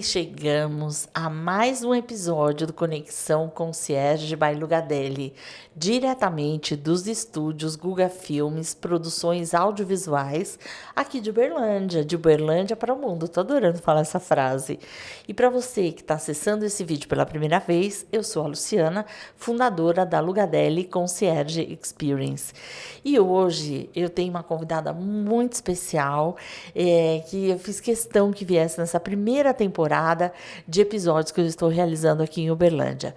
chegamos a mais um episódio do Conexão Concierge by Lugadelli, diretamente dos estúdios Guga Filmes, produções audiovisuais, aqui de Uberlândia para o mundo. Tô adorando falar essa frase. E para você que está acessando esse vídeo pela primeira vez, eu sou a Luciana, fundadora da Lugadelli Concierge Experience. E hoje eu tenho uma convidada muito especial, que eu fiz questão que viesse nessa primeira temporada de episódios que eu estou realizando aqui em Uberlândia.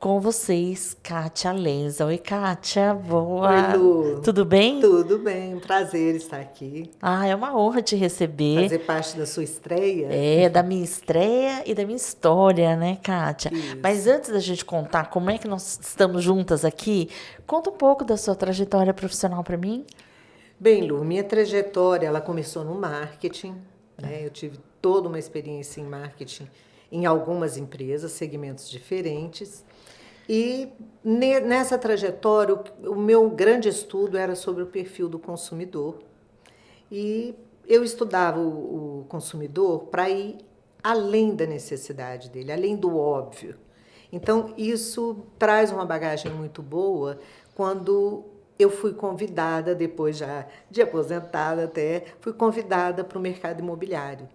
Com vocês, Kátia Lenza. Oi, Kátia, boa. Oi, Lu. Tudo bem? Tudo bem, prazer estar aqui. É uma honra te receber. Fazer parte da sua estreia. Da minha estreia e da minha história, né, Kátia? Isso. Mas antes da gente contar como é que nós estamos juntas aqui, conta um pouco da sua trajetória profissional para mim. Bem, Lu, minha trajetória, ela começou no marketing, né? Eu tive toda uma experiência em marketing em algumas empresas, segmentos diferentes. E nessa trajetória, o meu grande estudo era sobre o perfil do consumidor. E eu estudava o consumidor para ir além da necessidade dele, além do óbvio. Então, isso traz uma bagagem muito boa quando eu fui convidada, depois já de aposentada até, fui convidada para o mercado imobiliário,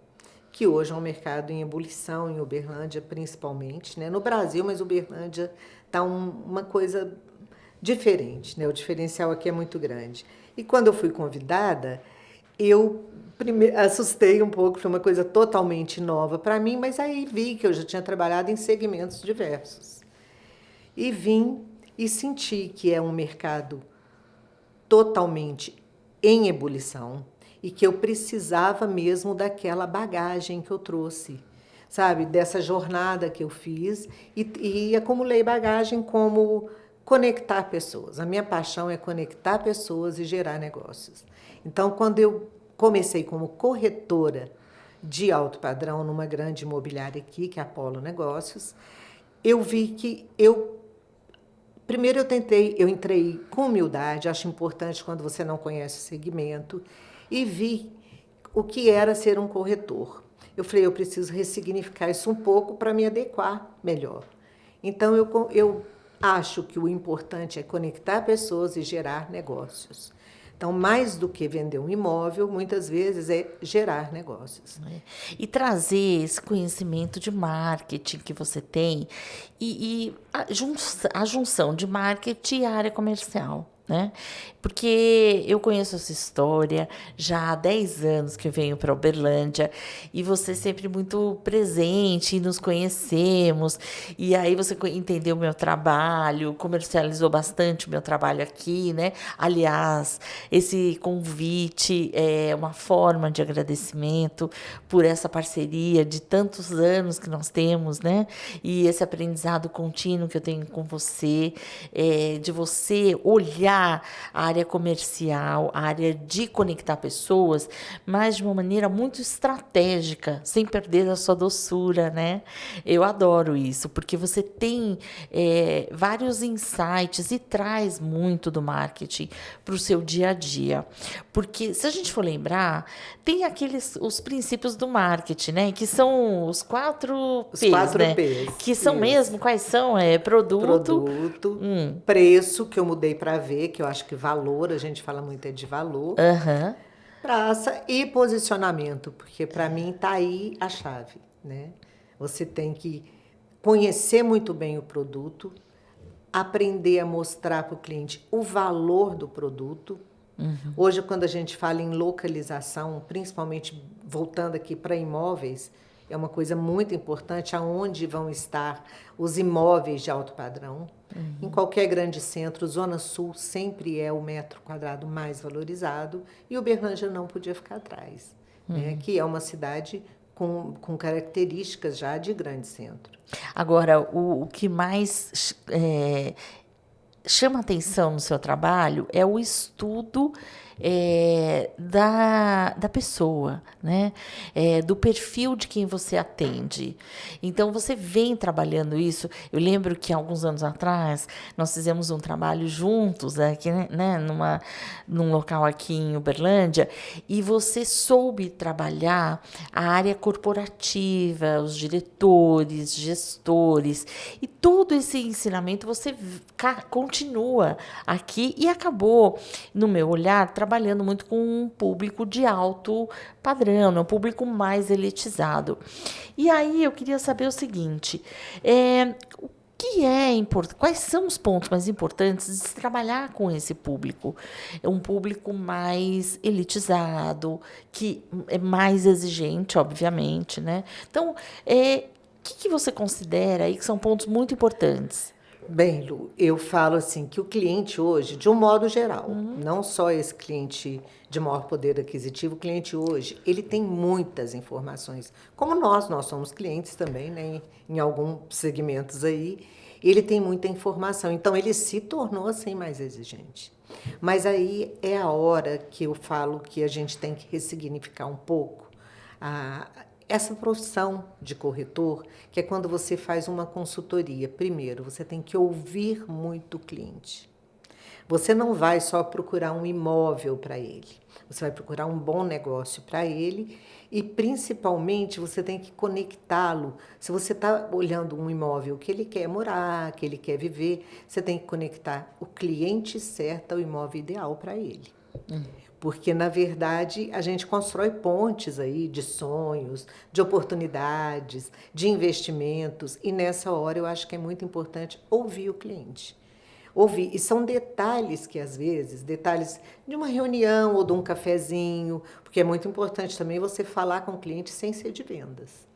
que hoje é um mercado em ebulição, em Uberlândia principalmente, né? No Brasil, mas Uberlândia está uma coisa diferente, né? O diferencial aqui é muito grande. E quando eu fui convidada, eu assustei um pouco, foi uma coisa totalmente nova para mim, mas aí vi que eu já tinha trabalhado em segmentos diversos. E vim e senti que é um mercado totalmente em ebulição e que eu precisava mesmo daquela bagagem que eu trouxe, sabe? Dessa jornada que eu fiz e acumulei bagagem como conectar pessoas. A minha paixão é conectar pessoas e gerar negócios. Então, quando eu comecei como corretora de alto padrão numa grande imobiliária aqui, que é a Polo Negócios, eu vi que primeiro eu entrei com humildade, acho importante quando você não conhece o segmento, e vi o que era ser um corretor. Eu falei, eu preciso ressignificar isso um pouco para me adequar melhor. Então, eu acho que o importante é conectar pessoas e gerar negócios. Então, mais do que vender um imóvel, muitas vezes é gerar negócios. E trazer esse conhecimento de marketing que você tem e a junção de marketing e área comercial, né? Porque eu conheço essa história já há 10 anos que eu venho para Uberlândia e você sempre muito presente, e nos conhecemos, e aí você entendeu o meu trabalho, comercializou bastante o meu trabalho aqui, né? Aliás, esse convite é uma forma de agradecimento por essa parceria de tantos anos que nós temos, né? E esse aprendizado contínuo que eu tenho com você, de você olhar a área comercial, a área de conectar pessoas, mas de uma maneira muito estratégica, sem perder a sua doçura, né? Eu adoro isso, porque você tem vários insights e traz muito do marketing para o seu dia a dia. Porque, se a gente for lembrar, tem os princípios do marketing, né? Que são os 4 P's, né? P's. Que são mesmo, quais são? Produto, preço, que eu mudei para ver, que eu acho que valor, a gente fala muito de valor, praça e posicionamento, porque para mim está aí a chave, né? Você tem que conhecer muito bem o produto, aprender a mostrar para o cliente o valor do produto. Hoje, quando a gente fala em localização, principalmente voltando aqui para imóveis, é uma coisa muito importante aonde vão estar os imóveis de alto padrão. Em qualquer grande centro, Zona Sul sempre é o metro quadrado mais valorizado e Uberlândia não podia ficar atrás, né? Que é uma cidade com características já de grande centro. Agora, o que mais chama atenção no seu trabalho é o estudo da pessoa, né? Do perfil de quem você atende. Então, você vem trabalhando isso. Eu lembro que, alguns anos atrás, nós fizemos um trabalho juntos, aqui, né, num local aqui em Uberlândia, e você soube trabalhar a área corporativa, os diretores, gestores, e todo esse ensinamento você continua aqui e acabou, no meu olhar, trabalhando muito com um público de alto padrão, né? Um público mais elitizado. E aí eu queria saber o seguinte, o que é importante? Quais são os pontos mais importantes de se trabalhar com esse público? É um público mais elitizado, que é mais exigente, obviamente, né? Então, o que você considera aí que são pontos muito importantes? Bem, Lu, eu falo assim que o cliente hoje, de um modo geral, não só esse cliente de maior poder aquisitivo, o cliente hoje, ele tem muitas informações. Como nós somos clientes também, né, em alguns segmentos aí, ele tem muita informação. Então, ele se tornou assim mais exigente. Mas aí é a hora que eu falo que a gente tem que ressignificar um pouco essa profissão de corretor, que é quando você faz uma consultoria. Primeiro, você tem que ouvir muito o cliente. Você não vai só procurar um imóvel para ele, você vai procurar um bom negócio para ele e, principalmente, você tem que conectá-lo. Se você está olhando um imóvel que ele quer morar, que ele quer viver, você tem que conectar o cliente certo ao imóvel ideal para ele. Porque, na verdade, a gente constrói pontes aí de sonhos, de oportunidades, de investimentos. E, nessa hora, eu acho que é muito importante ouvir o cliente. Ouvir. E são detalhes que, às vezes, detalhes de uma reunião ou de um cafezinho, porque é muito importante também você falar com o cliente sem ser de vendas.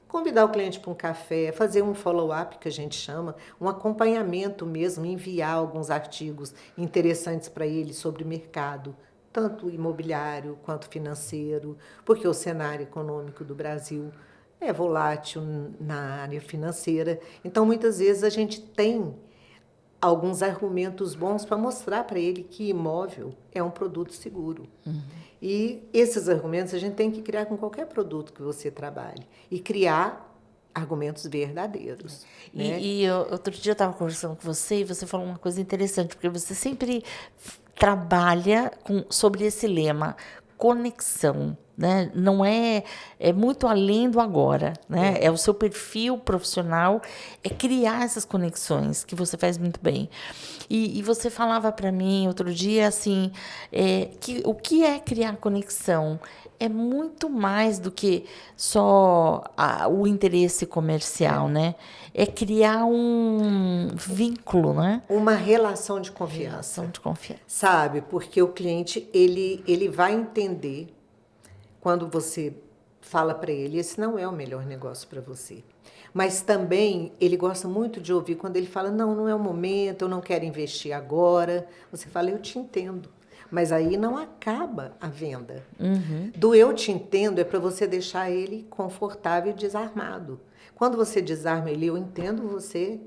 Convidar o cliente para um café, fazer um follow-up, que a gente chama, um acompanhamento mesmo, enviar alguns artigos interessantes para ele sobre mercado, tanto imobiliário quanto financeiro, porque o cenário econômico do Brasil é volátil na área financeira. Então, muitas vezes, a gente tem alguns argumentos bons para mostrar para ele que imóvel é um produto seguro. E esses argumentos a gente tem que criar com qualquer produto que você trabalhe. E criar argumentos verdadeiros. Né? Outro dia eu estava conversando com você e você falou uma coisa interessante, porque você sempre trabalha sobre esse lema, conexão, né? Não é muito além do agora, né? É o seu perfil profissional, é criar essas conexões que você faz muito bem. E você falava para mim outro dia assim, que o que é criar conexão é muito mais do que só o interesse comercial, né? É criar um vínculo, né? Uma relação de confiança. Relação de confiança. Sabe? Porque o cliente, ele vai entender quando você fala para ele, esse não é o melhor negócio para você. Mas também ele gosta muito de ouvir quando ele fala, não é o momento, eu não quero investir agora. Você fala, eu te entendo. Mas aí não acaba a venda. Do eu te entendo é para você deixar ele confortável e desarmado. Quando você desarma ele, eu entendo você,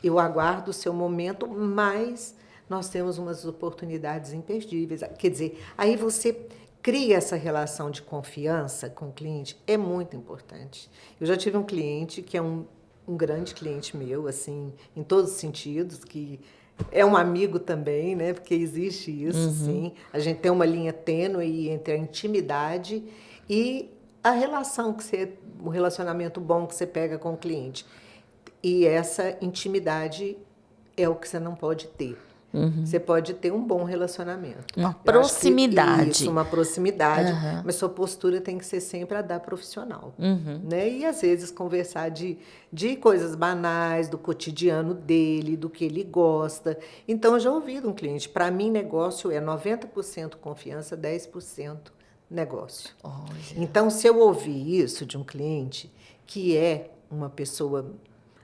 eu aguardo o seu momento, mas nós temos umas oportunidades imperdíveis. Quer dizer, aí você cria essa relação de confiança com o cliente, é muito importante. Eu já tive um cliente que é um grande cliente meu, assim, em todos os sentidos, que é um amigo também, né? Porque existe isso, sim. A gente tem uma linha tênue entre a intimidade e a relação o relacionamento bom que você pega com o cliente. E essa intimidade é o que você não pode ter. Você pode ter um bom relacionamento. Uma proximidade. Isso, uma proximidade, mas sua postura tem que ser sempre a da profissional. Né? E, às vezes, conversar de coisas banais, do cotidiano dele, do que ele gosta. Então, eu já ouvi de um cliente, para mim, negócio é 90% confiança, 10% negócio. Então, se eu ouvir isso de um cliente que é uma pessoa,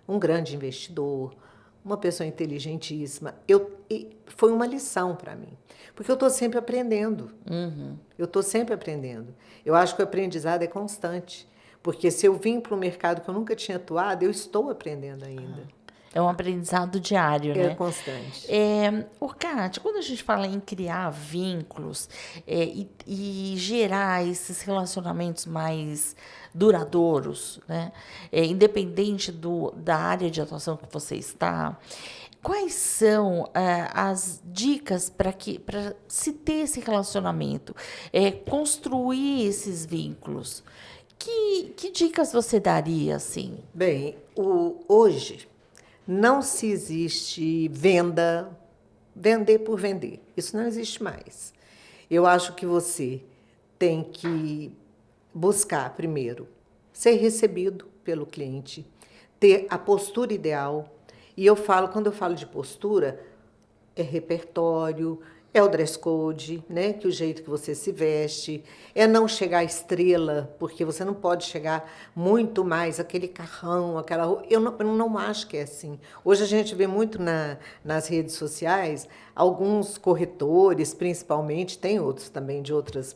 um grande investidor, uma pessoa inteligentíssima, foi uma lição para mim. Porque eu estou sempre aprendendo. Eu estou sempre aprendendo. Eu acho que o aprendizado é constante. Porque se eu vim para um mercado que eu nunca tinha atuado, eu estou aprendendo ainda. É um aprendizado diário, É né? constante. Kátia, quando a gente fala em criar vínculos e gerar esses relacionamentos mais duradouros, né? Independente da área de atuação que você está, quais são as dicas para se ter esse relacionamento, construir esses vínculos? Que dicas você daria, assim? Bem, hoje não se existe vender por vender. Isso não existe mais. Eu acho que você tem que buscar, primeiro, ser recebido pelo cliente, ter a postura ideal. E quando eu falo de postura, é repertório, é o dress code, né? Que o jeito que você se veste, é não chegar estrela, porque você não pode chegar muito mais aquele carrão, aquela roupa. Eu não acho que é assim. Hoje a gente vê muito nas redes sociais, alguns corretores, principalmente, tem outros também de outros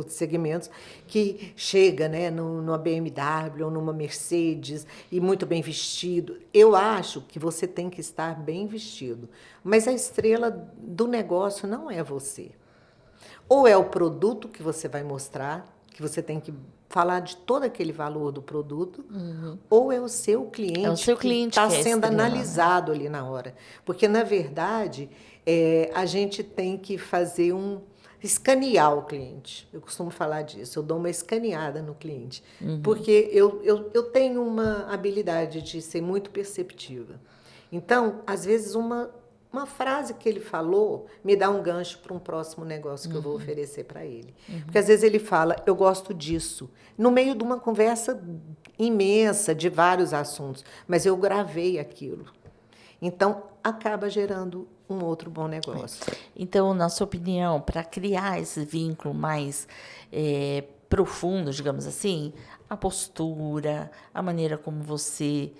segmentos, que chega, né, numa BMW ou numa Mercedes e muito bem vestido. Eu acho que você tem que estar bem vestido, mas a estrela do negócio não é você. Ou é o produto que você vai mostrar, que você tem que falar de todo aquele valor do produto, ou é o seu cliente que está sendo analisado, né, ali na hora. Porque, na verdade, a gente tem que fazer escanear o cliente. Eu costumo falar disso, eu dou uma escaneada no cliente. Porque eu tenho uma habilidade de ser muito perceptiva. Então, às vezes, uma frase que ele falou me dá um gancho para um próximo negócio que eu vou oferecer para ele. Porque, às vezes, ele fala, eu gosto disso, no meio de uma conversa imensa de vários assuntos, mas eu gravei aquilo. Então, acaba gerando um outro bom negócio. Então, na sua opinião, para criar esse vínculo mais profundo, digamos assim, a postura, a maneira como você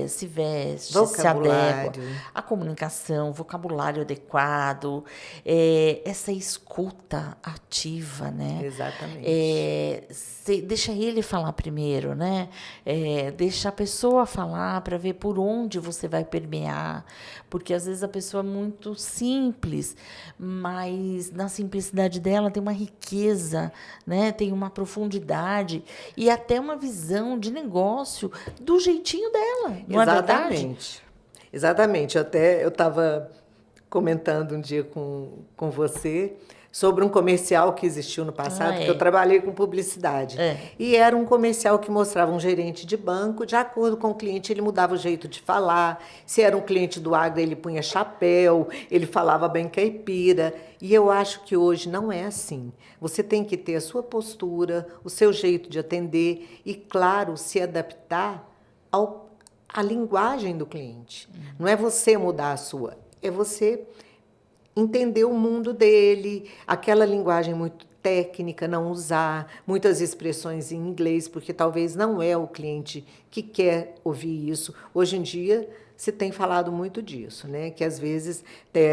se veste, se adequa, a comunicação, o vocabulário adequado, essa escuta ativa, né? Exatamente. Deixa ele falar primeiro, né? Deixa a pessoa falar para ver por onde você vai permear, porque às vezes a pessoa é muito simples, mas na simplicidade dela tem uma riqueza, né? Tem uma profundidade e até uma visão de negócio do jeitinho dela. Não é verdade? Exatamente. Eu estava comentando um dia com você sobre um comercial que existiu no passado, porque eu trabalhei com publicidade. E era um comercial que mostrava um gerente de banco, de acordo com o cliente, ele mudava o jeito de falar. Se era um cliente do agro, ele punha chapéu, ele falava bem caipira. E eu acho que hoje não é assim. Você tem que ter a sua postura, o seu jeito de atender e, claro, se adaptar à linguagem do cliente. Não é você mudar a sua, é você entender o mundo dele, aquela linguagem muito técnica, não usar muitas expressões em inglês, porque talvez não é o cliente que quer ouvir isso. Hoje em dia, se tem falado muito disso, né? Que às vezes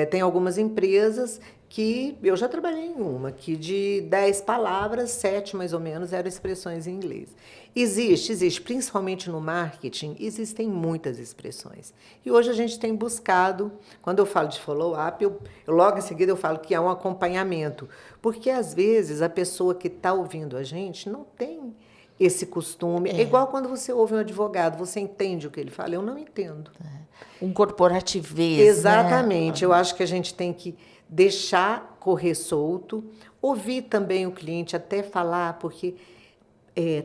tem algumas empresas que eu já trabalhei em uma, que de 10 palavras, 7 mais ou menos eram expressões em inglês. Existe, principalmente no marketing, existem muitas expressões. E hoje a gente tem buscado, quando eu falo de follow-up, logo em seguida eu falo que é um acompanhamento, porque às vezes a pessoa que está ouvindo a gente não tem esse costume. É igual quando você ouve um advogado, você entende o que ele fala? Eu não entendo. Um corporativismo. Exatamente. Né? Eu acho que a gente tem que deixar correr solto, ouvir também o cliente até falar, porque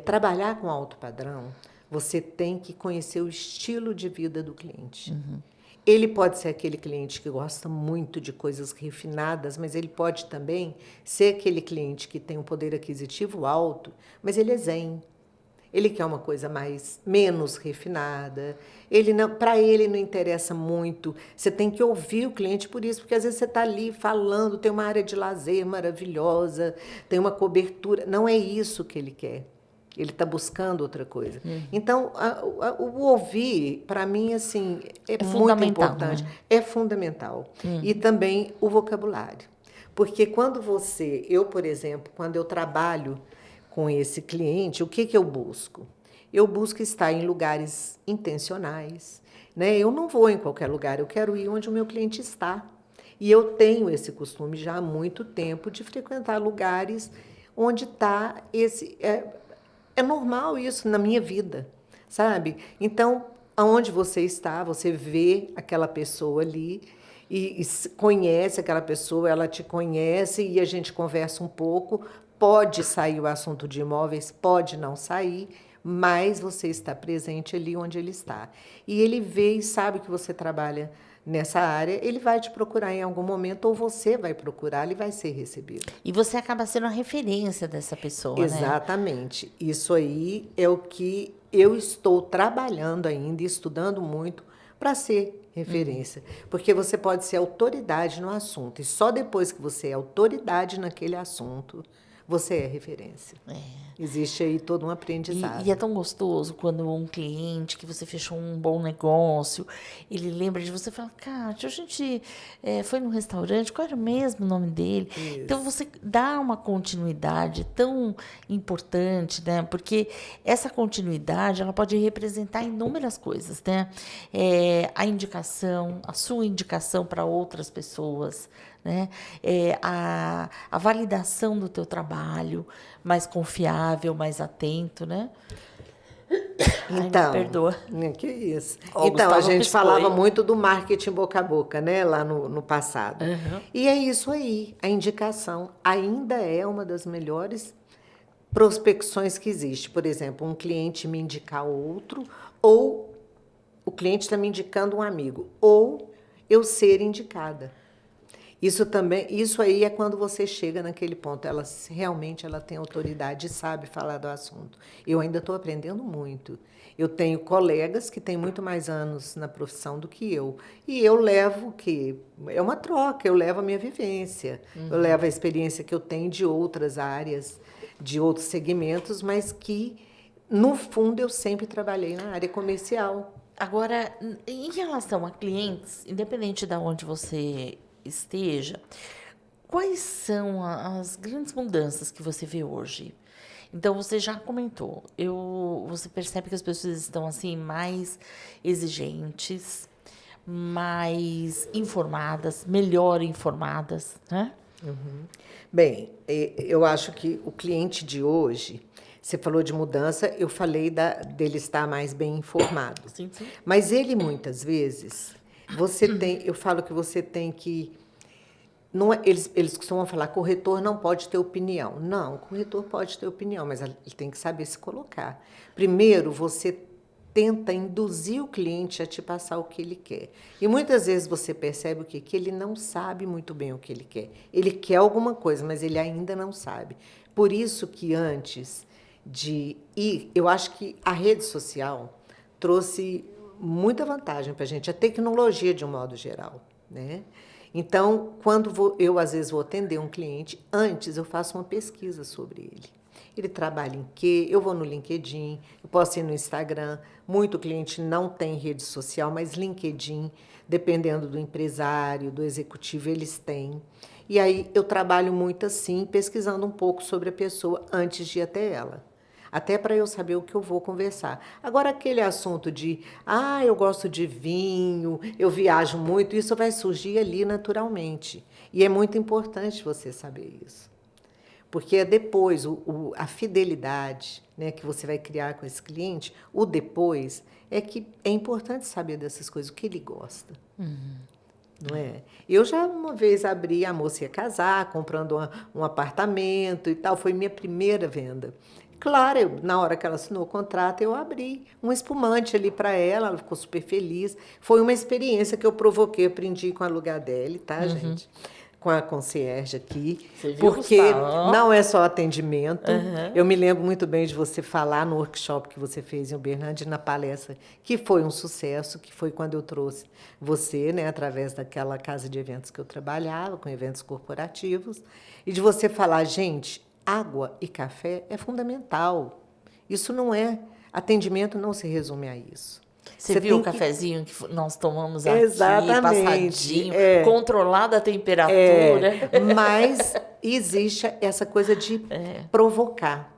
trabalhar com alto padrão, você tem que conhecer o estilo de vida do cliente. Ele pode ser aquele cliente que gosta muito de coisas refinadas, mas ele pode também ser aquele cliente que tem um poder aquisitivo alto, mas ele é zen. Ele quer uma coisa menos refinada. Para ele não interessa muito. Você tem que ouvir o cliente por isso, porque às vezes você está ali falando, tem uma área de lazer maravilhosa, tem uma cobertura. Não é isso que ele quer. Ele está buscando outra coisa. Então, o ouvir, para mim, assim, é muito importante. Né? É fundamental. E também o vocabulário. Porque quando eu, por exemplo, quando eu trabalho com esse cliente, o que eu busco? Eu busco estar em lugares intencionais, né? Eu não vou em qualquer lugar, eu quero ir onde o meu cliente está. E eu tenho esse costume já há muito tempo de frequentar lugares onde está esse... É normal isso na minha vida, sabe? Então, aonde você está, você vê aquela pessoa ali e conhece aquela pessoa, ela te conhece e a gente conversa um pouco. Pode sair o assunto de imóveis, pode não sair, mas você está presente ali onde ele está. E ele vê e sabe que você trabalha nessa área, ele vai te procurar em algum momento, ou você vai procurar, ele vai ser recebido. E você acaba sendo a referência dessa pessoa, né? Exatamente. Isso aí é o que eu estou trabalhando ainda e estudando muito para ser referência. Porque você pode ser autoridade no assunto, e só depois que você é autoridade naquele assunto, você é referência. Existe aí todo um aprendizado. E é tão gostoso quando um cliente que você fechou um bom negócio, ele lembra de você e fala, Kátia, a gente foi num restaurante, qual era mesmo o nome dele? Isso. Então, você dá uma continuidade tão importante, né? Porque essa continuidade, ela pode representar inúmeras coisas, né? A indicação, a sua indicação para outras pessoas, né? A validação do teu trabalho, mais confiável, mais atento, né? Então, ai, me perdoa. Que isso. Ó, Então, a Gustavo gente piscou, falava hein? muito do marketing boca a boca, né, lá no passado. Uhum. E é isso aí, a indicação ainda é uma das melhores prospecções que existe. Por exemplo, um cliente me indicar outro, ou o cliente está me indicando um amigo, ou eu ser indicada. Isso aí é quando você chega naquele ponto. Realmente ela tem autoridade e sabe falar do assunto. Eu ainda estou aprendendo muito. Eu tenho colegas que têm muito mais anos na profissão do que eu. E eu levo o quê? É uma troca, eu levo a minha vivência. Eu levo a experiência que eu tenho de outras áreas, de outros segmentos, mas que, no fundo, eu sempre trabalhei na área comercial. Agora, em relação a clientes, independente de onde você esteja, quais são as grandes mudanças que você vê hoje? Então, você já comentou, você percebe que as pessoas estão assim mais exigentes, mais informadas, melhor informadas, né? Bem, eu acho que o cliente de hoje, você falou de mudança, eu falei dele estar mais bem informado. Sim, sim. Mas ele, muitas vezes, eu falo que você tem que... Não eles costumam falar, corretor não pode ter opinião. Não, o corretor pode ter opinião, mas ele tem que saber se colocar. Primeiro, você tenta induzir o cliente a te passar o que ele quer. E muitas vezes você percebe o quê? Que ele não sabe muito bem o que ele quer. Ele quer alguma coisa, mas ele ainda não sabe. Por isso que antes de ir, eu acho que a rede social trouxe muita vantagem para a gente, a tecnologia de um modo geral, né? Então, quando eu, às vezes, vou atender um cliente, antes eu faço uma pesquisa sobre ele. Ele trabalha em quê? Eu vou no LinkedIn, eu posso ir no Instagram. Muito cliente não tem rede social, mas LinkedIn, dependendo do empresário, do executivo, eles têm. E aí eu trabalho muito assim, pesquisando um pouco sobre a pessoa antes de ir até ela. Até para eu saber o que eu vou conversar. Agora, aquele assunto de, eu gosto de vinho, eu viajo muito, isso vai surgir ali naturalmente. E é muito importante você saber isso. Porque é depois, a fidelidade, né, que você vai criar com esse cliente, o depois, é que é importante saber dessas coisas, o que ele gosta. Não é? Eu já uma vez abri, a moça ia casar, comprando um apartamento e tal, foi minha primeira venda. Claro, na hora que ela assinou o contrato, eu abri um espumante ali para ela ficou super feliz. Foi uma experiência que eu provoquei, aprendi com a Lugadelli, tá, gente? Com a concierge aqui. Você viu, Porque Gustavo? não é só atendimento. Eu me lembro muito bem de você falar no workshop que você fez em Uberlândia, na palestra, que foi um sucesso, que foi quando eu trouxe você, né, através daquela casa de eventos que eu trabalhava, com eventos corporativos, e de você falar, gente, água e café é fundamental. Isso não é... Atendimento não se resume a isso. Você viu o cafezinho que nós tomamos aqui, Exatamente, passadinho, controlada a temperatura. Mas existe essa coisa de provocar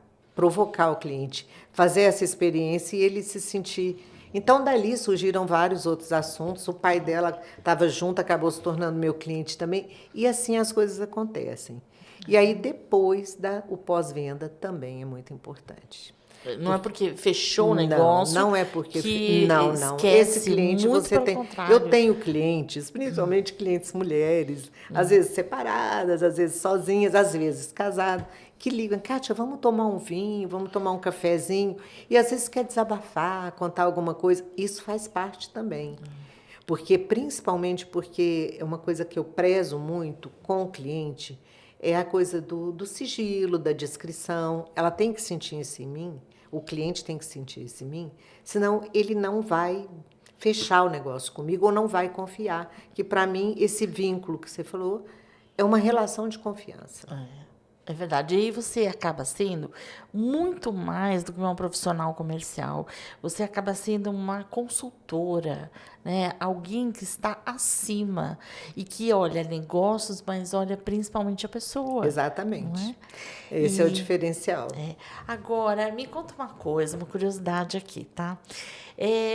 o cliente, fazer essa experiência e ele se sentir Então, dali surgiram vários outros assuntos. O pai dela estava junto, acabou se tornando meu cliente também. E assim as coisas acontecem. E aí, depois, o pós-venda também é muito importante. Não é porque fechou o Não, negócio não é porque... que Não, não. Esse esquece, cliente muito você pelo tem... contrário. Eu tenho clientes, principalmente clientes mulheres, às vezes separadas, às vezes sozinhas, às vezes casadas, que ligam, Kátia, vamos tomar um vinho, vamos tomar um cafezinho, e às vezes quer desabafar, contar alguma coisa. Isso faz parte também. Principalmente porque é uma coisa que eu prezo muito com o cliente, é a coisa do sigilo, da discrição. Ela tem que sentir isso em mim, o cliente tem que sentir isso em mim, senão ele não vai fechar o negócio comigo ou não vai confiar. Que, para mim, esse vínculo que você falou é uma relação de confiança. É verdade. E aí você acaba sendo muito mais do que uma profissional comercial. Você acaba sendo uma consultora, né? Alguém que está acima e que olha negócios, mas olha principalmente a pessoa. Exatamente. Não é? Esse é o diferencial. Agora, me conta uma coisa, uma curiosidade aqui, tá?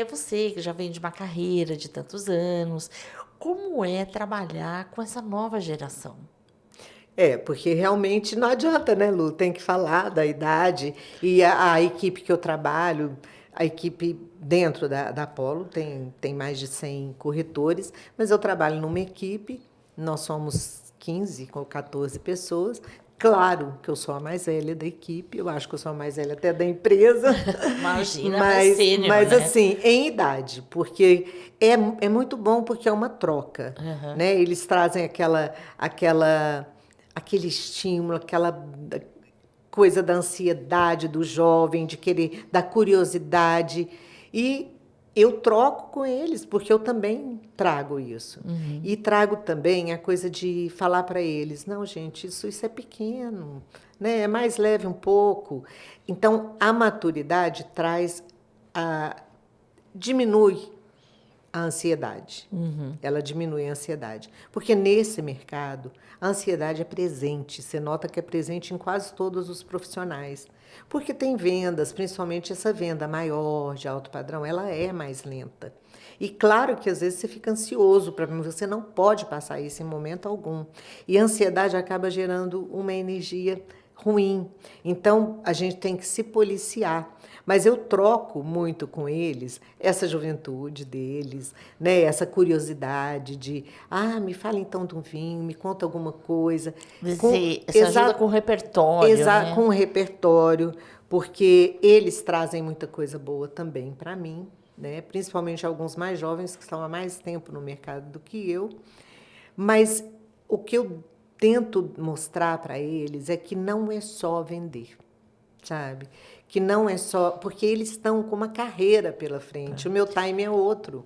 Você que já vem de uma carreira de tantos anos, como é trabalhar com essa nova geração? Porque realmente não adianta, né, Lu? Tem que falar da idade. E a equipe que eu trabalho, a equipe dentro da Apollo, tem mais de 100 corretores, mas eu trabalho numa equipe, nós somos 15 ou 14 pessoas. Claro que eu sou a mais velha da equipe, eu acho que eu sou a mais velha até da empresa. Imagina, mais sênior, mas né? assim, em idade, porque é muito bom porque é uma troca, né? Eles trazem aquele estímulo, aquela coisa da ansiedade do jovem, de querer, da curiosidade. E eu troco com eles, porque eu também trago isso. E trago também a coisa de falar para eles, não, gente, isso é pequeno, né? É mais leve um pouco. Então, a maturidade diminui a ansiedade. Ela diminui a ansiedade. Porque nesse mercado, a ansiedade é presente. Você nota que é presente em quase todos os profissionais. Porque tem vendas, principalmente essa venda maior, de alto padrão, ela é mais lenta. E claro que às vezes você fica ansioso, você não pode passar isso em momento algum. E a ansiedade acaba gerando uma energia ruim. Então, a gente tem que se policiar. Mas eu troco muito com eles essa juventude deles, né? Essa curiosidade de, me fala então de um vinho, me conta alguma coisa. Você ajuda com o repertório, né? Com o repertório, porque eles trazem muita coisa boa também para mim, né? Principalmente alguns mais jovens que estão há mais tempo no mercado do que eu. Mas o que eu tento mostrar para eles é que não é só vender, sabe? Que não é só... Porque eles estão com uma carreira pela frente. O meu time é outro.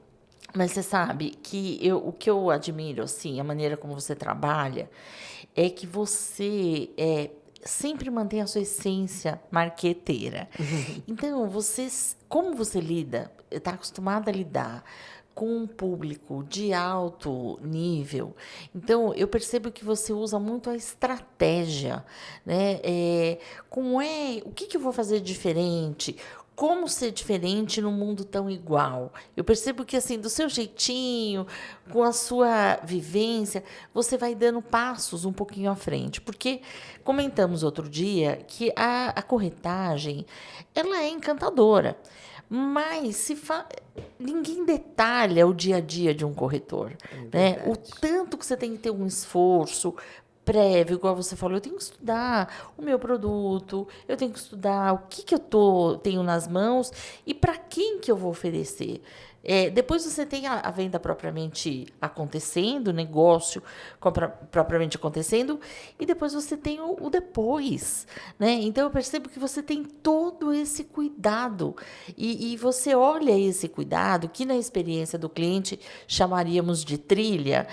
Mas você sabe que o que eu admiro, assim, a maneira como você trabalha, é que você sempre mantém a sua essência marqueteira. Então, como você lida, está acostumada a lidar com um público de alto nível. Então, eu percebo que você usa muito a estratégia, né? O que eu vou fazer diferente? Como ser diferente num mundo tão igual? Eu percebo que, assim, do seu jeitinho, com a sua vivência, você vai dando passos um pouquinho à frente. Porque comentamos outro dia que a corretagem, ela é encantadora. Mas ninguém detalha o dia a dia de um corretor, né? O tanto que você tem que ter um esforço prévio, igual você falou, eu tenho que estudar o meu produto, eu tenho que estudar o que eu tenho nas mãos e para quem que eu vou oferecer. Depois você tem a venda propriamente acontecendo, o negócio propriamente acontecendo, e depois você tem o depois, né? Então, eu percebo que você tem todo esse cuidado, e você olha esse cuidado, que na experiência do cliente chamaríamos de trilha,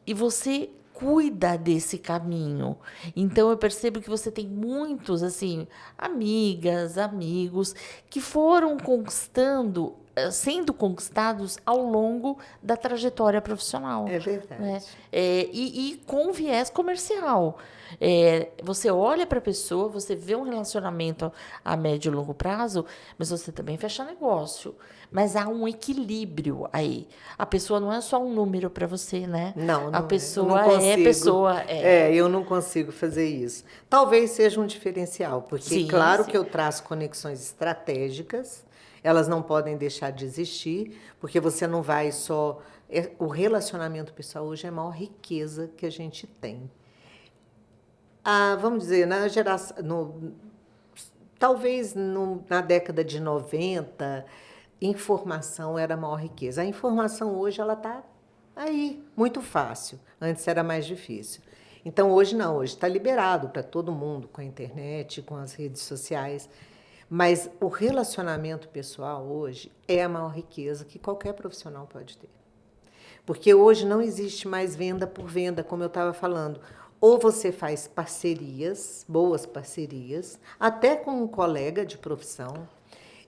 e você cuida desse caminho. Então, eu percebo que você tem muitos, assim, amigas, amigos, que foram conquistando sendo conquistados ao longo da trajetória profissional. É verdade. Né? E com viés comercial. Você olha para a pessoa, você vê um relacionamento a médio e longo prazo, mas você também fecha negócio. Mas há um equilíbrio aí. A pessoa não é só um número para você, né? Não, A não pessoa eu não é consigo. pessoa. Eu não consigo fazer isso. Talvez seja um diferencial, porque Sim, claro sim. que eu traço conexões estratégicas, elas não podem deixar de existir, porque você não vai só... O relacionamento pessoal hoje é a maior riqueza que a gente tem. Vamos dizer, na geração... Talvez na década de 90, informação era a maior riqueza. A informação hoje ela está aí, muito fácil. Antes era mais difícil. Então, hoje não. Hoje está liberado para todo mundo, com a internet, com as redes sociais. Mas o relacionamento pessoal hoje é a maior riqueza que qualquer profissional pode ter. Porque hoje não existe mais venda por venda, como eu estava falando. Ou você faz parcerias, boas parcerias, até com um colega de profissão,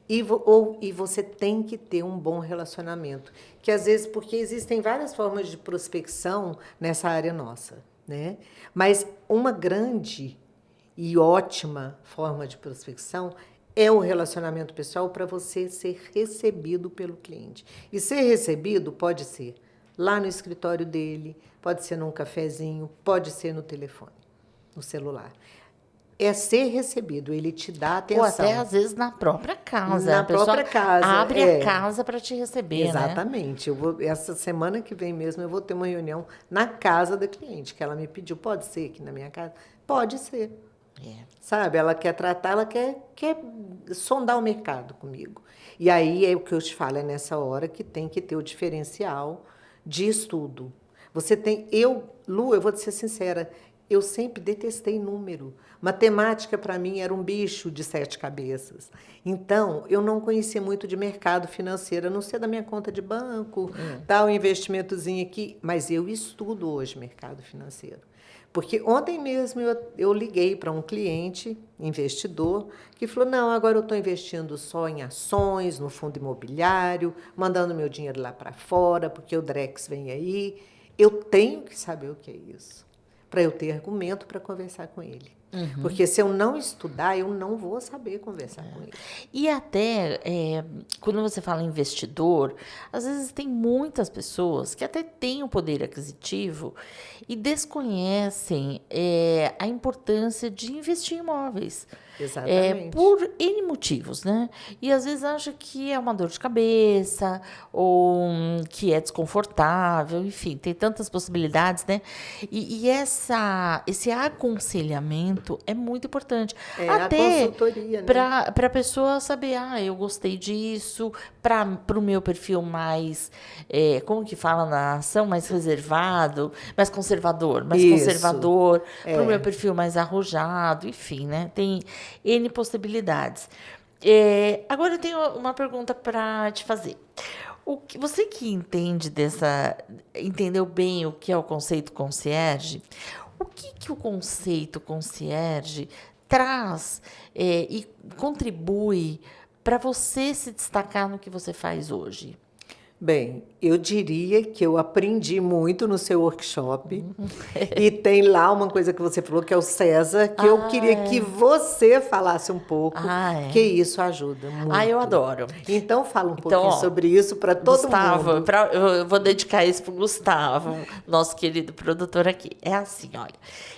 e você tem que ter um bom relacionamento. Que às vezes, porque existem várias formas de prospecção nessa área nossa, né? Mas uma grande e ótima forma de prospecção é o relacionamento pessoal para você ser recebido pelo cliente. E ser recebido pode ser lá no escritório dele, pode ser num cafezinho, pode ser no telefone, no celular. É ser recebido, ele te dá atenção. Ou até, às vezes, na própria casa. Na A pessoa própria casa. abre a casa para te receber, Exatamente. né? Essa semana que vem mesmo, eu vou ter uma reunião na casa da cliente, que ela me pediu. Pode ser aqui na minha casa? Pode ser. Sabe, ela quer tratar, ela quer sondar o mercado comigo. E aí é o que eu te falo, é nessa hora que tem que ter o diferencial de estudo. Lu, eu vou te ser sincera, eu sempre detestei número. Matemática, para mim, era um bicho de 7 cabeças. Então, eu não conhecia muito de mercado financeiro, a não ser da minha conta de banco, tal investimentozinho aqui. Mas eu estudo hoje mercado financeiro. Porque ontem mesmo eu liguei para um cliente, investidor, que falou, não, agora eu estou investindo só em ações, no fundo imobiliário, mandando meu dinheiro lá para fora, porque o Drex vem aí. Eu tenho que saber o que é isso, para eu ter argumento para conversar com ele. Porque se eu não estudar, eu não vou saber conversar com ele. E até, quando você fala investidor, às vezes tem muitas pessoas que até têm o poder aquisitivo e desconhecem a importância de investir em imóveis. Exatamente. Por N motivos, né? E às vezes acha que é uma dor de cabeça, ou que é desconfortável, enfim, tem tantas possibilidades, né? E esse aconselhamento é muito importante. Até a consultoria, né? Para a pessoa saber, eu gostei disso, para o meu perfil mais, como que fala na ação, mais reservado, mais conservador, para o meu perfil mais arrojado, enfim, né? Tem N possibilidades. Agora eu tenho uma pergunta para te fazer. Você que entendeu bem o que é o conceito concierge, o que o conceito concierge traz e contribui para você se destacar no que você faz hoje? Bem, eu diria que eu aprendi muito no seu workshop. E tem lá uma coisa que você falou, que é o César, que eu queria que você falasse um pouco, que isso ajuda muito. Eu adoro. Então, fala um pouquinho sobre isso para todo Gustavo, mundo. Eu vou dedicar isso para o Gustavo, nosso querido produtor aqui. É assim, olha,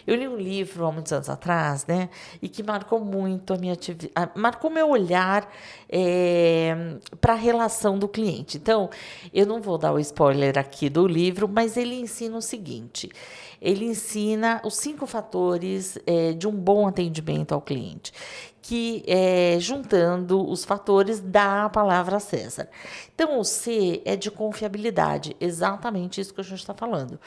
eu li um livro há muitos anos atrás, né, e que marcou muito a minha atividade, marcou meu olhar para a relação do cliente. Então, eu não vou dar o spoiler aqui do livro, mas ele ensina o seguinte: ele ensina os 5 fatores de um bom atendimento ao cliente, que juntando os fatores dá a palavra César. Então, o C é de confiabilidade, exatamente isso que a gente está falando.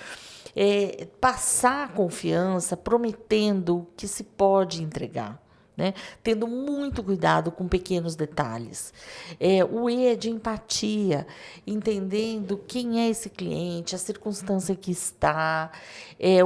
Passar confiança prometendo que se pode entregar. Né? Tendo muito cuidado com pequenos detalhes. O E é de empatia, entendendo quem é esse cliente, a circunstância que está.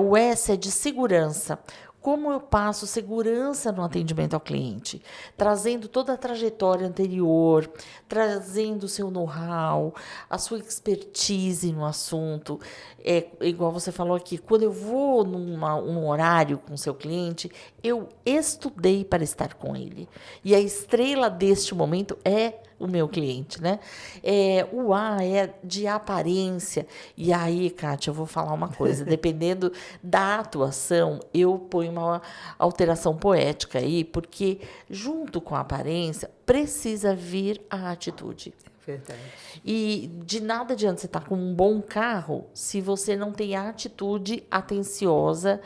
O S é de segurança, como eu passo segurança no atendimento ao cliente, trazendo toda a trajetória anterior, trazendo o seu know-how, a sua expertise no assunto. É igual você falou aqui, quando eu vou num horário com o seu cliente, eu estudei para estar com ele. E a estrela deste momento é o meu cliente, né? O A é de aparência. E aí, Kátia, eu vou falar uma coisa. Dependendo da atuação, eu ponho uma alteração poética aí, porque junto com a aparência precisa vir a atitude. Verdade. E de nada adianta você estar com um bom carro se você não tem a atitude atenciosa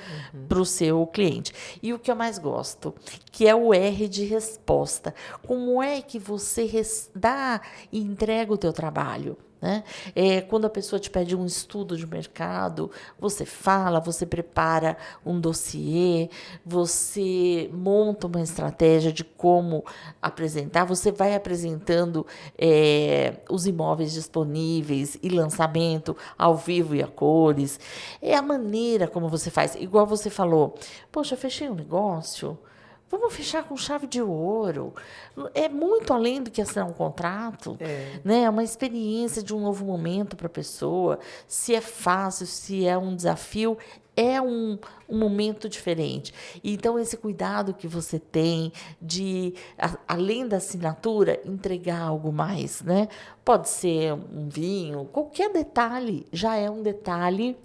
para o seu cliente. E o que eu mais gosto, que é o R de resposta. Como é que você dá e entrega o teu trabalho? Né? Quando a pessoa te pede um estudo de mercado, você fala, você prepara um dossiê, você monta uma estratégia de como apresentar, você vai apresentando os imóveis disponíveis e lançamento ao vivo e a cores. É a maneira como você faz. Igual você falou, poxa, eu fechei um negócio. Vamos fechar com chave de ouro. É muito além do que assinar um contrato. Né? É uma experiência de um novo momento para a pessoa. Se é fácil, se é um desafio, é um momento diferente. Então, esse cuidado que você tem de, além da assinatura, entregar algo mais. Né? Pode ser um vinho, qualquer detalhe já é um detalhe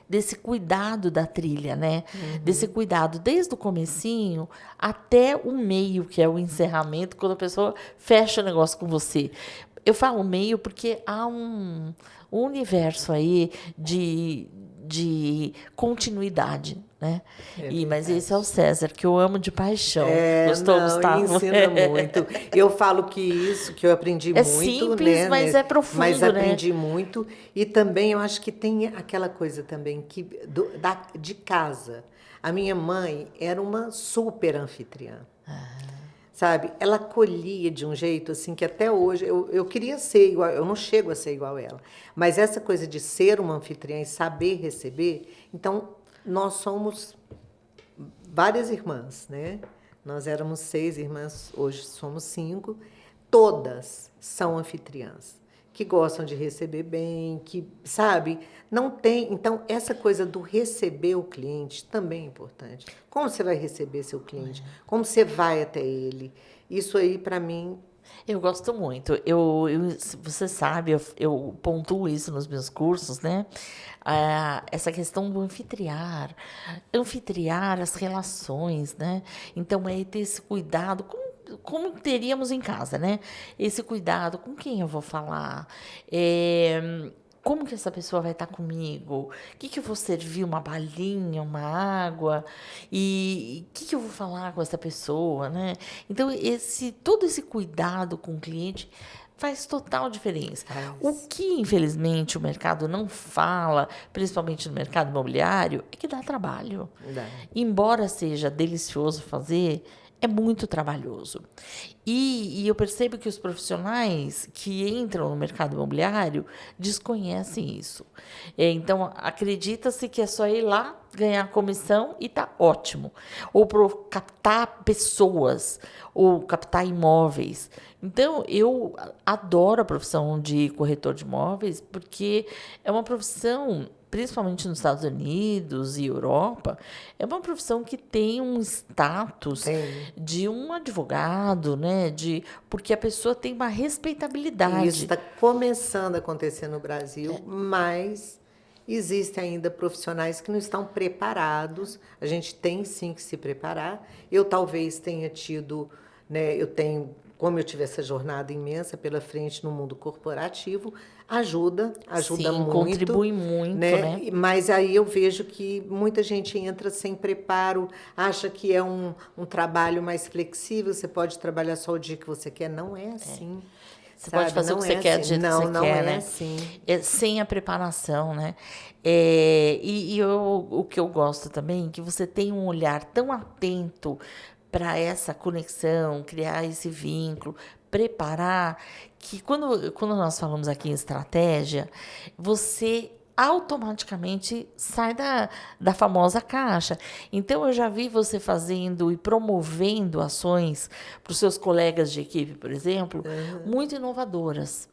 desse cuidado da trilha, né? Desse cuidado desde o comecinho até o meio, que é o encerramento, quando a pessoa fecha o negócio com você. Eu falo meio porque há um universo aí de continuidade, né? Mas esse é o César, que eu amo de paixão. Gostou, não, Gustavo? ensina muito. Eu falo que isso que eu aprendi É muito, simples, né? mas é profundo, mas né? aprendi muito. E também eu acho que tem aquela coisa também que de casa. A minha mãe era uma super anfitriã. Sabe? Ela acolhia de um jeito assim que até hoje eu queria ser igual, eu não chego a ser igual a ela. Mas essa coisa de ser uma anfitriã e saber receber, então nós somos várias irmãs, né? Nós éramos 6 irmãs, hoje somos 5. Todas são anfitriãs, que gostam de receber bem, que, sabe, não tem... Então, essa coisa do receber o cliente também é importante. Como você vai receber seu cliente? Como você vai até ele? Isso aí, para mim... Eu gosto muito. Você sabe, eu pontuo isso nos meus cursos, né? Essa questão do anfitriar as relações, né? Então, é ter esse cuidado, como teríamos em casa, né? Esse cuidado, com quem eu vou falar? Como que essa pessoa vai estar comigo? O que eu vou servir? Uma balinha, uma água? E o que eu vou falar com essa pessoa, né? Então, todo esse cuidado com o cliente faz total diferença. O que, infelizmente, o mercado não fala, principalmente no mercado imobiliário, é que dá trabalho. Embora seja delicioso fazer, é muito trabalhoso. E eu percebo que os profissionais que entram no mercado imobiliário desconhecem isso. Então, acredita-se que é só ir lá, ganhar comissão e está ótimo. Ou captar pessoas, ou captar imóveis. Então, eu adoro a profissão de corretor de imóveis, porque é uma profissão, principalmente nos Estados Unidos e Europa, é uma profissão que tem um status de um advogado, né? Porque a pessoa tem uma respeitabilidade. Isso está começando a acontecer no Brasil, mas existem ainda profissionais que não estão preparados. A gente tem sim que se preparar. Eu talvez tenha tido, né, como eu tive essa jornada imensa pela frente no mundo corporativo, ajuda Sim, muito. Contribui muito, né? Mas aí eu vejo que muita gente entra sem preparo, acha que é um trabalho mais flexível, você pode trabalhar só o dia que você quer. Não é assim. Você pode fazer o que você quer do jeito que você quer, né? Assim. Sem a preparação, né? O que eu gosto também é que você tem um olhar tão atento para essa conexão, criar esse vínculo, preparar, que quando nós falamos aqui em estratégia, você automaticamente sai da famosa caixa. Então, eu já vi você fazendo e promovendo ações para os seus colegas de equipe, por exemplo, muito inovadoras.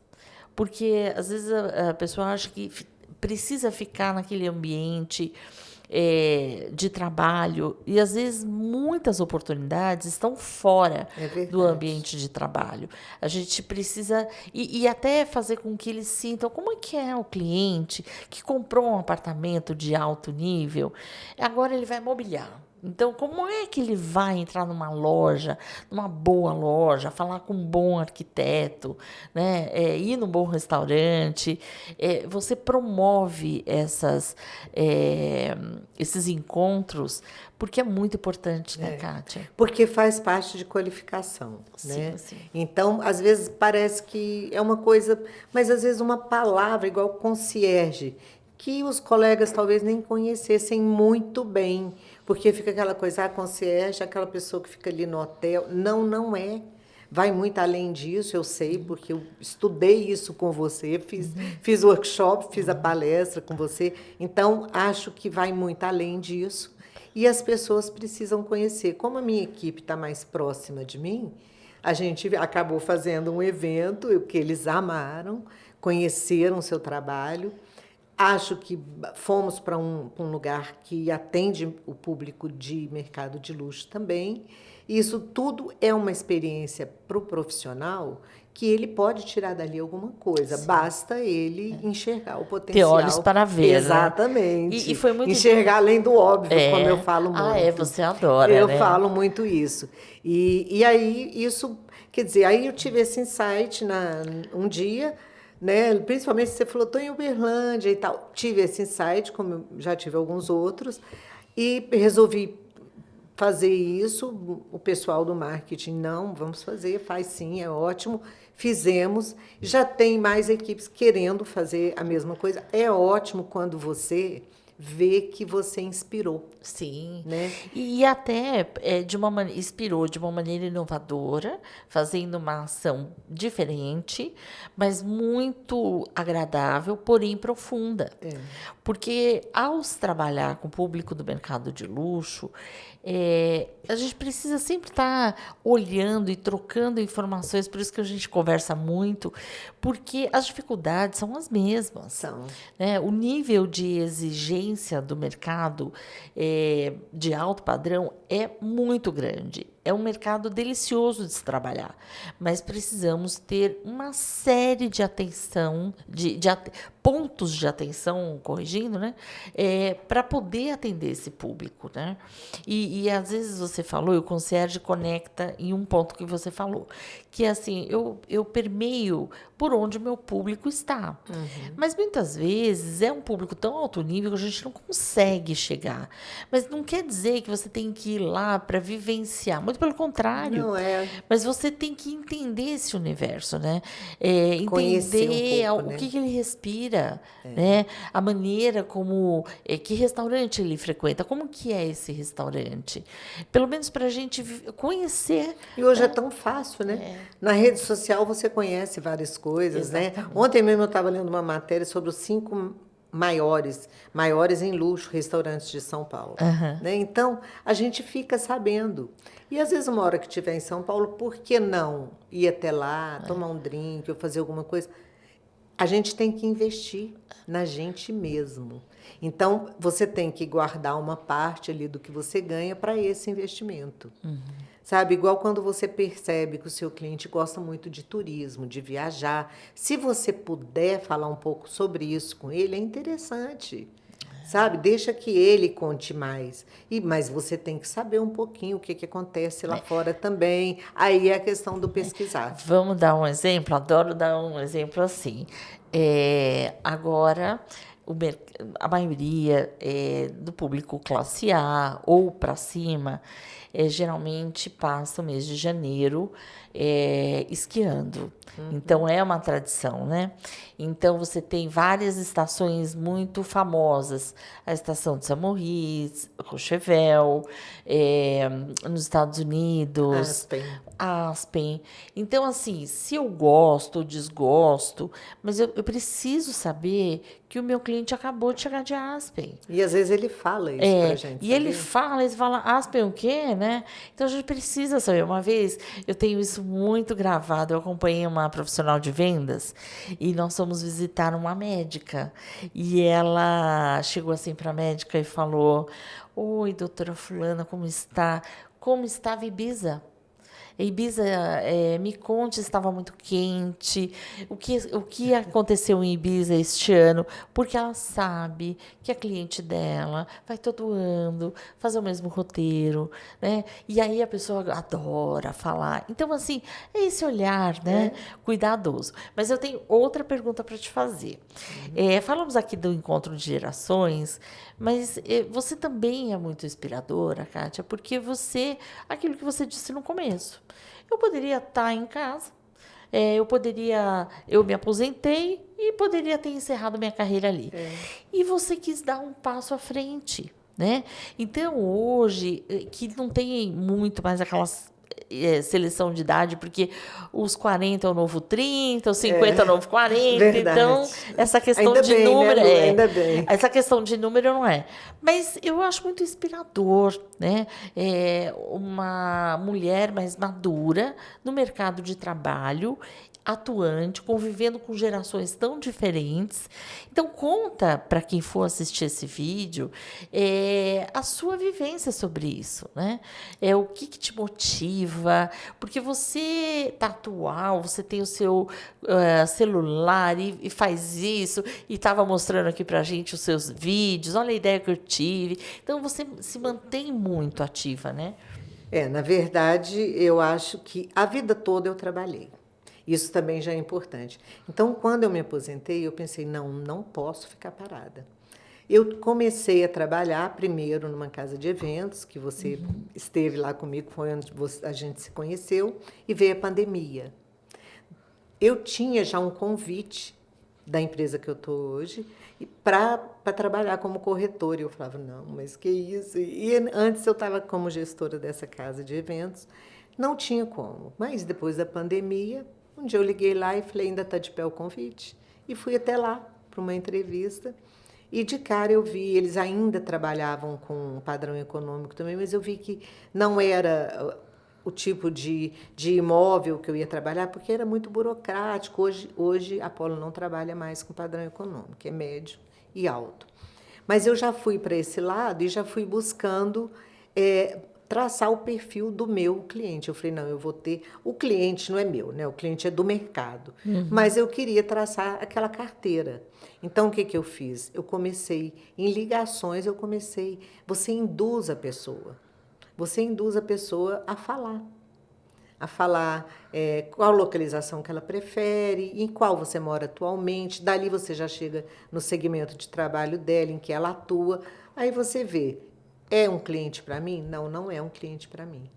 Porque, às vezes, a pessoa acha que precisa ficar naquele ambiente de trabalho e, às vezes, muitas oportunidades estão fora do ambiente de trabalho. A gente precisa e até fazer com que eles sintam como é que é o cliente que comprou um apartamento de alto nível, agora ele vai mobiliar. Então, como é que ele vai entrar numa loja, numa boa loja, falar com um bom arquiteto, né? Ir num bom restaurante? Você promove esses encontros, porque é muito importante, né, Kátia? Porque faz parte de qualificação, né? Sim. Então, às vezes parece que é uma coisa, mas às vezes uma palavra igual concierge, que os colegas talvez nem conhecessem muito bem, porque fica aquela coisa, concierge, aquela pessoa que fica ali no hotel. Não, não é. Vai muito além disso, eu sei, porque eu estudei isso com você, fiz workshop, fiz a palestra com você. Então, acho que vai muito além disso. E as pessoas precisam conhecer. Como a minha equipe está mais próxima de mim, a gente acabou fazendo um evento que eles amaram, conheceram o seu trabalho. Acho que fomos para um lugar que atende o público de mercado de luxo também. Isso tudo é uma experiência para o profissional que ele pode tirar dali alguma coisa. Sim. Basta ele enxergar o potencial. Ter olhos para ver. Exatamente. Né? E foi muito enxergar além do óbvio, como eu falo muito. Você adora, eu falo muito isso. E aí, isso... Quer dizer, aí eu tive esse insight um dia... Né? Principalmente você falou, estou em Uberlândia e tal. Tive esse insight, como eu já tive alguns outros, e resolvi fazer isso. O pessoal do marketing, não, vamos fazer, faz sim, é ótimo. Fizemos, já tem mais equipes querendo fazer a mesma coisa. É ótimo quando você vê que você inspirou. Sim. Né? E até inspirou de uma maneira inovadora, fazendo uma ação diferente, mas muito agradável, porém profunda. Porque, ao trabalhar com o público do mercado de luxo, a gente precisa sempre estar olhando e trocando informações, por isso que a gente conversa muito, porque as dificuldades são as mesmas. São. Né? O nível de exigência do mercado de alto padrão é muito grande. É um mercado delicioso de se trabalhar, mas precisamos ter uma série de atenção, pontos de atenção, corrigindo, né, para poder atender esse público, né? E às vezes você falou, o concierge conecta em um ponto que você falou, que é assim, eu permeio por onde o meu público está. Mas muitas vezes é um público tão alto nível que a gente não consegue chegar. Mas não quer dizer que você tem que ir lá para vivenciar. Muito pelo contrário. Não é. Mas você tem que entender esse universo, né? Entender um pouco, o que ele respira, né? A maneira como... que restaurante ele frequenta, como que é esse restaurante. Pelo menos para a gente conhecer. E hoje é tão fácil, né? Na rede social você conhece várias coisas, né? Ontem mesmo eu estava lendo uma matéria sobre os 5 maiores em luxo restaurantes de São Paulo. Né? Então, a gente fica sabendo. E, às vezes, uma hora que estiver em São Paulo, por que não ir até lá, tomar um drink ou fazer alguma coisa? A gente tem que investir na gente mesmo. Então, você tem que guardar uma parte ali do que você ganha para esse investimento. Sabe, igual quando você percebe que o seu cliente gosta muito de turismo, de viajar. Se você puder falar um pouco sobre isso com ele, é interessante. Sabe, deixa que ele conte mais. Mas você tem que saber um pouquinho o que acontece lá fora também. Aí é a questão do pesquisar. Vamos dar um exemplo? Adoro dar um exemplo assim. Agora... a maioria do público classe A ou para cima geralmente passa o mês de janeiro esquiando. Então, é uma tradição, né? Então, você tem várias estações muito famosas. A estação de Saint-Maurice, Courchevel, nos Estados Unidos, Aspen. Então, assim, se eu gosto ou desgosto, mas eu preciso saber que o meu cliente acabou de chegar de Aspen. E às vezes ele fala isso pra gente, E ele fala, Aspen o quê, né? Então, a gente precisa saber. Uma vez, eu tenho isso muito gravado, eu acompanhei uma profissional de vendas e nós fomos visitar uma médica. E ela chegou assim para a médica e falou: oi, doutora fulana, como está? Como estava Ibiza? Ibiza, me conte, estava muito quente. O que aconteceu em Ibiza este ano? Porque ela sabe que a cliente dela vai todo ano fazer o mesmo roteiro, né? E aí a pessoa adora falar. Então, assim, é esse olhar, né? Cuidadoso. Mas eu tenho outra pergunta para te fazer. Falamos aqui do encontro de gerações, mas você também é muito inspiradora, Kátia, porque aquilo que você disse no começo, eu poderia estar em casa, eu me aposentei e poderia ter encerrado minha carreira ali. E você quis dar um passo à frente, né? Então, hoje, que não tem muito mais aquelas seleção de idade, porque os 40 é o novo 30, os 50 é o novo 40, verdade. Então essa questão Ainda de bem, número né, Lu? Ainda bem. Essa questão de número não é. Mas eu acho muito inspirador, né? Uma mulher mais madura no mercado de trabalho, atuante, convivendo com gerações tão diferentes. Então, conta para quem for assistir esse vídeo a sua vivência sobre isso, né? O que te motiva, porque você está atual, você tem o seu celular e faz isso, e estava mostrando aqui para a gente os seus vídeos, olha a ideia que eu tive. Então, você se mantém muito ativa, né? Na verdade, eu acho que a vida toda eu trabalhei. Isso também já é importante. Então, quando eu me aposentei, eu pensei, não posso ficar parada. Eu comecei a trabalhar primeiro numa casa de eventos, que você esteve lá comigo, foi onde a gente se conheceu, e veio a pandemia. Eu tinha já um convite da empresa que eu estou hoje para trabalhar como corretora. E eu falava, não, mas que isso? E antes eu estava como gestora dessa casa de eventos, não tinha como. Mas depois da pandemia, um dia eu liguei lá e falei, ainda está de pé o convite? E fui até lá para uma entrevista. E de cara eu vi, eles ainda trabalhavam com padrão econômico também, mas eu vi que não era o tipo de imóvel que eu ia trabalhar, porque era muito burocrático. Hoje a Polo não trabalha mais com padrão econômico, é médio e alto. Mas eu já fui para esse lado e já fui buscando traçar o perfil do meu cliente. Eu falei, não, eu vou ter... O cliente não é meu, né? O cliente é do mercado. Mas eu queria traçar aquela carteira. Então, o que eu fiz? Eu comecei, em ligações, você induz a pessoa. Você induz a pessoa a falar qual localização que ela prefere, em qual você mora atualmente. Dali você já chega no segmento de trabalho dela, em que ela atua. Aí você vê, é um cliente para mim? Não, não é um cliente para mim,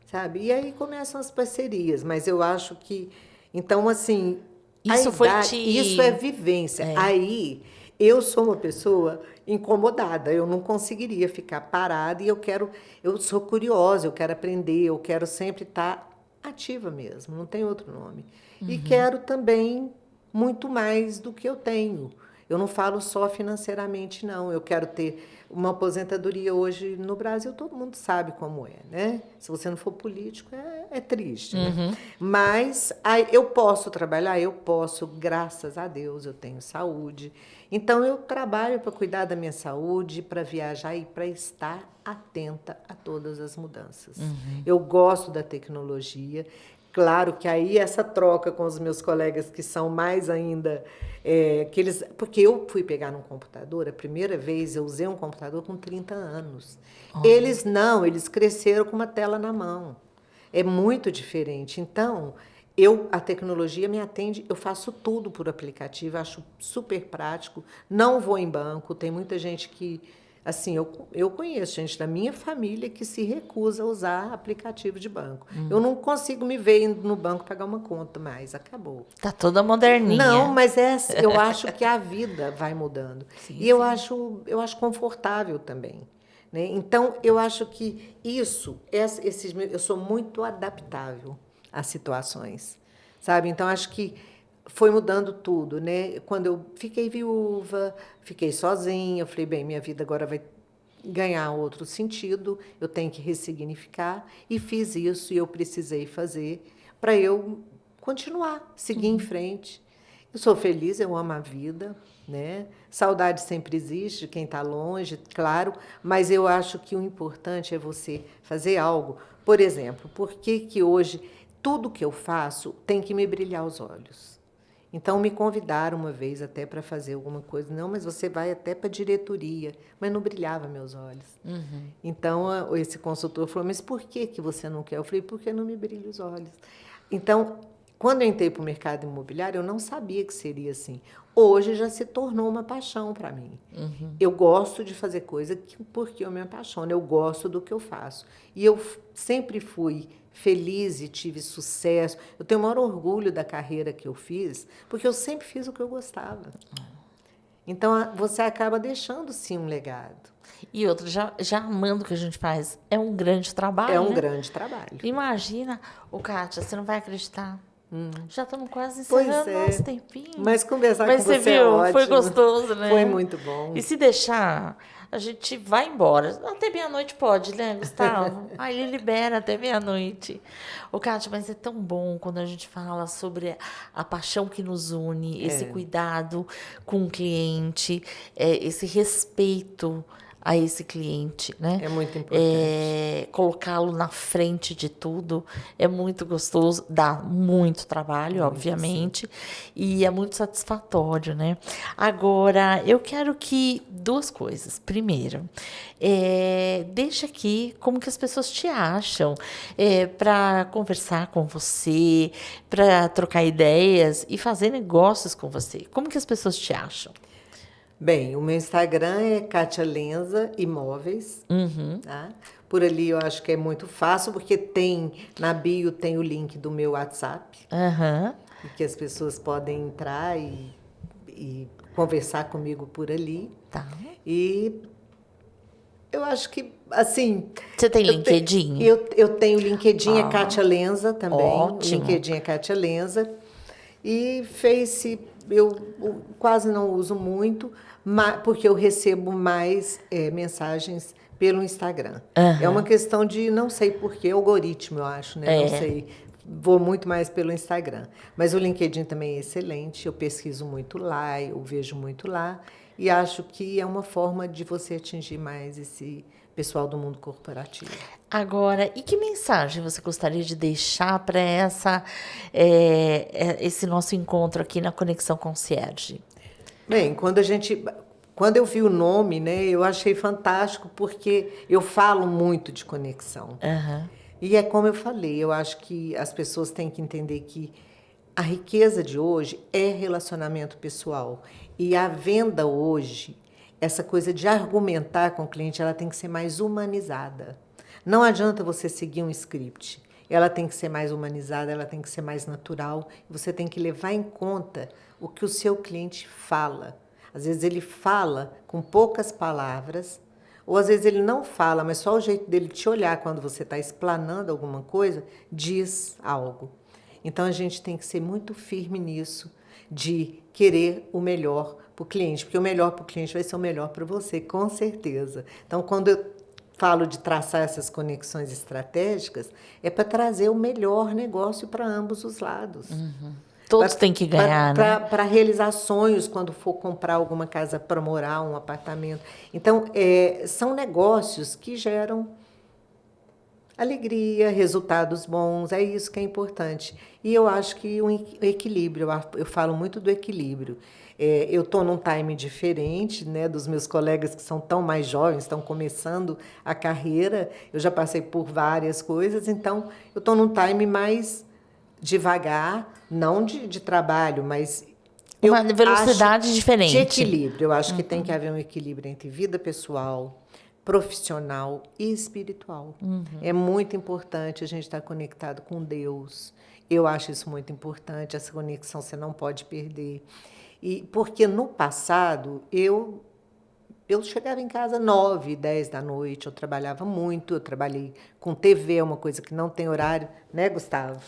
sabe? E aí começam as parcerias, mas eu acho que... Então, assim, isso é vivência. Aí, eu sou uma pessoa incomodada, eu não conseguiria ficar parada e eu sou curiosa, eu quero aprender, eu quero sempre estar ativa mesmo, não tem outro nome. E quero também muito mais do que eu tenho. Eu não falo só financeiramente, não. Eu quero ter uma aposentadoria hoje no Brasil, todo mundo sabe como é, né? Se você não for político, é triste, né? Mas eu posso trabalhar, eu posso, graças a Deus, eu tenho saúde. Então, eu trabalho para cuidar da minha saúde, para viajar e para estar atenta a todas as mudanças. Eu gosto da tecnologia. Claro que aí essa troca com os meus colegas que são mais ainda... porque eu fui pegar num computador, a primeira vez eu usei um computador com 30 anos. Eles não, eles cresceram com uma tela na mão. É muito diferente. Então, a tecnologia me atende, eu faço tudo por aplicativo, acho super prático, não vou em banco, tem muita gente que Assim, eu conheço gente da minha família que se recusa a usar aplicativo de banco. Eu não consigo me ver indo no banco pagar uma conta mais, acabou. Tá toda Não, moderninha. mas eu acho que a vida vai mudando. Sim, E eu acho confortável também. Né? Então, eu acho que eu sou muito adaptável às situações, sabe? Então, acho que foi mudando tudo, né? Quando eu fiquei viúva, fiquei sozinha, eu falei, bem, minha vida agora vai ganhar outro sentido, eu tenho que ressignificar, e fiz isso, e eu precisei fazer para eu continuar, seguir em frente. Eu sou feliz, eu amo a vida, né? Saudade sempre existe de quem está longe, claro, mas eu acho que o importante é você fazer algo. Por exemplo, por que que hoje tudo que eu faço tem que me brilhar os olhos? Então, me convidaram uma vez até para fazer alguma coisa. Não, mas você vai até para a diretoria. Mas não brilhava meus olhos. Então, esse consultor falou, mas por que que você não quer? Eu falei, porque não me brilha os olhos. Então, quando eu entrei para o mercado imobiliário, eu não sabia que seria assim. Hoje já se tornou uma paixão para mim. Eu gosto de fazer coisa porque eu me apaixono, eu gosto do que eu faço. E eu sempre fui feliz e tive sucesso. Eu tenho o maior orgulho da carreira que eu fiz, porque eu sempre fiz o que eu gostava. Então, você acaba deixando, sim, um legado. E outra, já amando o que a gente faz, é um grande trabalho, É um né? grande trabalho. Imagina, Kátia, você não vai acreditar. Já estamos quase Pois encerrando é. nosso tempinho. Mas conversar Mas com você é viu, ótimo. foi gostoso, né? Foi muito bom. E se deixar, a gente vai embora. Até meia-noite pode, né, Gustavo? Aí ele libera até meia-noite. Ô, Kátia, mas é tão bom quando a gente fala sobre a paixão que nos une, esse cuidado com o cliente, esse respeito a esse cliente, né? É muito importante. Colocá-lo na frente de tudo é muito gostoso, dá muito trabalho, obviamente, e é muito satisfatório, né? Agora, eu quero que duas coisas. Primeiro, deixa aqui como que as pessoas te acham para conversar com você, para trocar ideias e fazer negócios com você. Como que as pessoas te acham? Bem, o meu Instagram é Kátia Lenza Imóveis. Tá? Por ali eu acho que é muito fácil, porque na bio tem o link do meu WhatsApp, Aham. e que as pessoas podem entrar e conversar comigo por ali. Tá. E eu acho que, assim... Você tem eu te- LinkedIn? Eu tenho LinkedIn, é Kátia Lenza também. Ótimo. LinkedIn é Kátia Lenza. E Face eu quase não uso muito, porque eu recebo mais mensagens pelo Instagram. É uma questão de, não sei porquê, algoritmo, eu acho, né? Não sei. Vou muito mais pelo Instagram. Mas o LinkedIn também é excelente, eu pesquiso muito lá, eu vejo muito lá. E acho que é uma forma de você atingir mais esse pessoal do mundo corporativo. Agora, e que mensagem você gostaria de deixar para esse nosso encontro aqui na Conexão Concierge? Bem, quando eu vi o nome, né, eu achei fantástico, porque eu falo muito de conexão. E é como eu falei, eu acho que as pessoas têm que entender que a riqueza de hoje é relacionamento pessoal. E a venda hoje, essa coisa de argumentar com o cliente, ela tem que ser mais humanizada. Não adianta você seguir um script. Ela tem que ser mais humanizada, ela tem que ser mais natural. Você tem que levar em conta o que o seu cliente fala. Às vezes ele fala com poucas palavras, ou às vezes ele não fala, mas só o jeito dele te olhar quando você está explanando alguma coisa diz algo. Então a gente tem que ser muito firme nisso, de querer o melhor para o cliente, porque o melhor para o cliente vai ser o melhor para você, com certeza. Então, quando eu falo de traçar essas conexões estratégicas, é para trazer o melhor negócio para ambos os lados. Todos têm que ganhar, né? Para realizar sonhos quando for comprar alguma casa para morar, um apartamento. Então, são negócios que geram alegria, resultados bons, é isso que é importante. E eu acho que o equilíbrio, eu falo muito do equilíbrio. Eu estou num time diferente, né, dos meus colegas que são tão mais jovens, estão começando a carreira, eu já passei por várias coisas, então eu estou num time mais devagar, não de trabalho, mas Uma velocidade acho diferente. de equilíbrio. Eu acho que tem que haver um equilíbrio entre vida pessoal, profissional e espiritual. É muito importante a gente estar conectado com Deus. Eu acho isso muito importante. Essa conexão você não pode perder. E porque no passado eu chegava em casa 9, 10 da noite, eu trabalhava muito, eu trabalhei com TV, é uma coisa que não tem horário, né, Gustavo?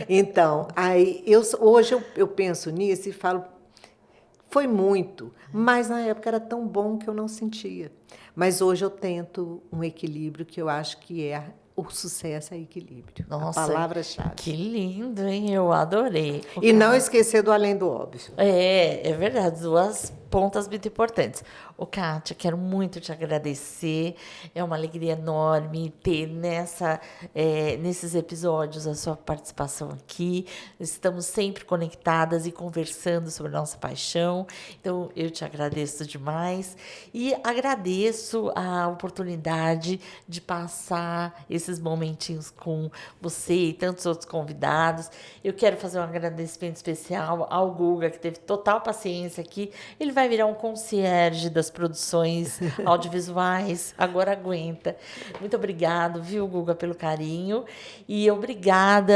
Então, hoje eu penso nisso e falo, foi muito, mas na época era tão bom que eu não sentia. Mas hoje eu tento um equilíbrio que eu acho que o sucesso é equilíbrio, Nossa, a palavra-chave. que lindo, hein? Eu adorei. E não esquecer do além do óbvio. É verdade, duas pontas muito importantes. Ô, Kátia, quero muito te agradecer. É uma alegria enorme ter nesses episódios a sua participação aqui. Estamos sempre conectadas e conversando sobre a nossa paixão. Então, eu te agradeço demais. E agradeço a oportunidade de passar esses momentinhos com você e tantos outros convidados. Eu quero fazer um agradecimento especial ao Guga, que teve total paciência aqui. Ele vai virar um concierge das produções audiovisuais. Agora aguenta. Muito obrigado, viu, Guga, pelo carinho. E obrigada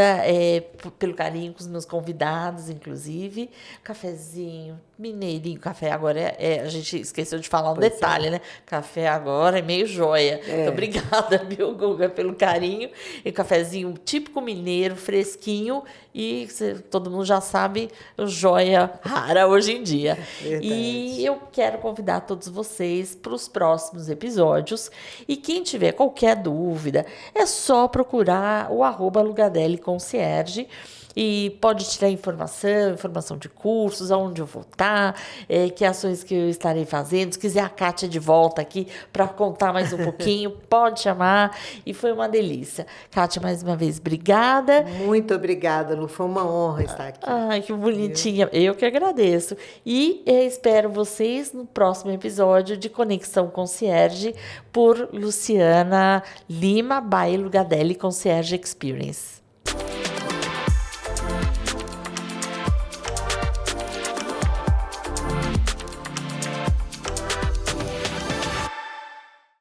pelo carinho com os meus convidados, inclusive. Cafezinho, mineirinho. Café agora a gente esqueceu de falar um detalhe, né? Café agora é meio joia. Muito obrigada, viu, Guga, pelo carinho. E cafezinho típico mineiro, fresquinho. E todo mundo já sabe, joia rara hoje em dia. Verdade. E eu quero convidar todos vocês para os próximos episódios. E quem tiver qualquer dúvida, é só procurar o @Lugadelli Concierge. E pode tirar informação de cursos, aonde eu vou estar, que ações que eu estarei fazendo. Se quiser a Kátia de volta aqui para contar mais um pouquinho, pode chamar. E foi uma delícia. Kátia, mais uma vez, obrigada. Muito obrigada, Lu. Foi uma honra estar aqui. Ai, que bonitinha. Eu que agradeço. E espero vocês no próximo episódio de Conexão Concierge por Luciana Lima, by Lugadelli Concierge Experience.